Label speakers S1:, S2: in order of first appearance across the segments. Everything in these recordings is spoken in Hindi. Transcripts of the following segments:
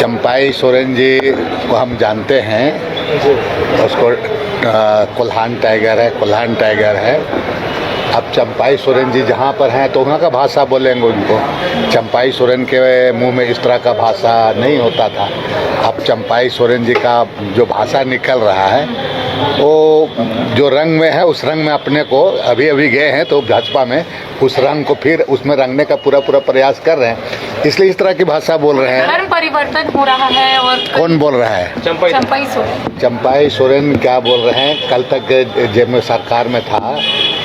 S1: चंपाई सोरेन जी को हम जानते हैं, उसको कोल्हान टाइगर है। अब चंपाई सोरेन जी जहाँ पर हैं तो वहाँ का भाषा बोलेंगे उनको। चंपाई सोरेन के मुंह में इस तरह का भाषा नहीं होता था। अब चंपाई सोरेन जी का जो भाषा निकल रहा है वो जो रंग में है, उस रंग में अपने को अभी गए हैं तो भाजपा में उस रंग को फिर उसमें रंगने का पूरा प्रयास कर रहे हैं, इसलिए इस तरह की भाषा बोल रहे हैं।
S2: धर्म परिवर्तन हो रहा है। और
S1: कौन बोल रहा है?
S2: चंपाई सोरेन।
S1: चंपाई सोरेन क्या बोल रहे हैं? कल तक जब मैं सरकार में था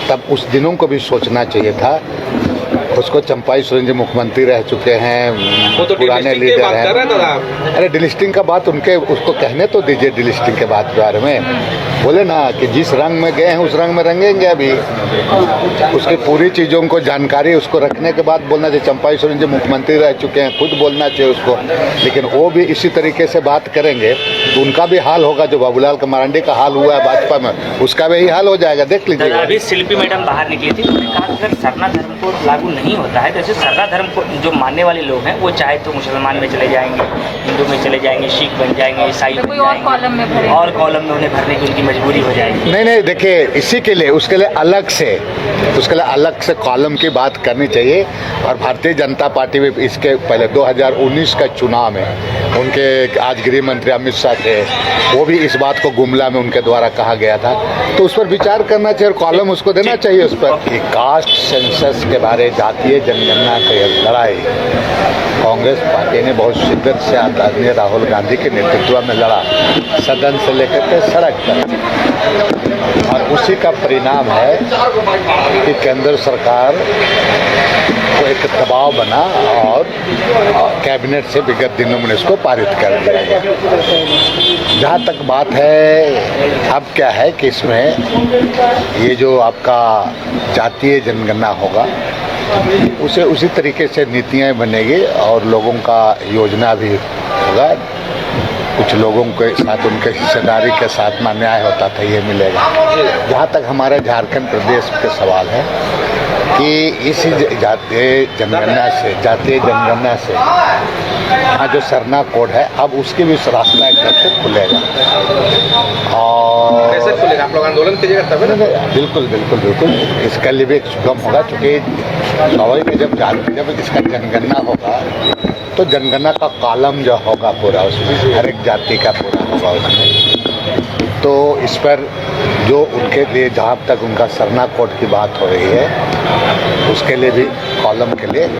S1: तब उस दिनों को भी सोचना चाहिए था। उसको चंपाई सोरेन जी मुख्यमंत्री रह चुके हैं, तो पुराने लीडर हैं। अरे डिलिस्टिंग का बात उसको कहने तो दीजिए। डिलिस्टिंग के बात के बारे में बोले ना कि जिस रंग में गए हैं उस रंग में रंगेंगे। अभी उसकी पूरी चीज़ों को जानकारी उसको रखने के बाद बोलना चाहिए। चंपाई सोरेन जी मुख्यमंत्री रह चुके हैं, खुद बोलना चाहिए उसको। लेकिन वो भी इसी तरीके से बात करेंगे तो उनका भी हाल होगा। जो बाबूलाल मरांडी का हाल हुआ है भाजपा में, उसका भी हाल हो जाएगा। देख लीजिए।
S3: अभी शिल्पी मैडम बाहर निकली थी, उन्होंने कहा अगर सरना धर्म को लागू नहीं होता है, जैसे सरना धर्म को जो मानने वाले लोग हैं वो चाहे तो मुसलमान में चले जाएंगे, हिंदू में चले जाएंगे, सिख बन जाएंगे, ईसाई बन जाएंगे, और कॉलम में उन्हें भरने की उनकी मजबूरी हो जाएगी।
S1: नहीं देखिए, इसी के लिए उसके लिए अलग से कॉलम की बात करनी चाहिए। और भारतीय जनता पार्टी में इसके पहले 2019 का चुनाव में उनके आज गृह मंत्री अमित शाह थे, वो भी इस बात को गुमला में उनके द्वारा कहा गया था, तो उस पर विचार करना चाहिए और कॉलम उसको देना चाहिए उस पर। कास्ट सेंसस के बारे, जातीय जनगणना की लड़ाई कांग्रेस पार्टी ने बहुत शिद्दत से आदरणीय राहुल गांधी के नेतृत्व में लड़ा, सदन से लेकर के सड़क तक। और उसी का परिणाम है कि केंद्र सरकार को एक दबाव बना और कैबिनेट से विगत दिनों में इसको पारित कर दिया गया। जहाँ तक बात है, अब क्या है कि इसमें ये जो आपका जातीय जनगणना होगा उसे उसी तरीके से नीतियाँ बनेगी और लोगों का योजना भी होगा। कुछ लोगों के साथ उनके हिस्सेदारी के साथ में न्याय होता था, ये मिलेगा। जहाँ तक हमारे झारखंड प्रदेश के सवाल है कि इस जातीय जनगणना से यहाँ जो सरना कोड है अब उसकी भी रास्ता एक तरफ से खुलेगा। और
S4: कैसे खुलेगा? आप लोग आंदोलन कीजिएगा तब ना?
S1: बिल्कुल इसके लिए भी एक सुगम होगा, क्योंकि स्वाभाविक है जब इसका जनगणना होगा तो जनगणना का कॉलम जो होगा पूरा, उसमें हर एक जाति का पूरा होगा उसमें। तो इस पर जो उनके लिए जहाँ तक उनका सरना कोड की बात हो रही है उसके लिए भी कॉलम के लिए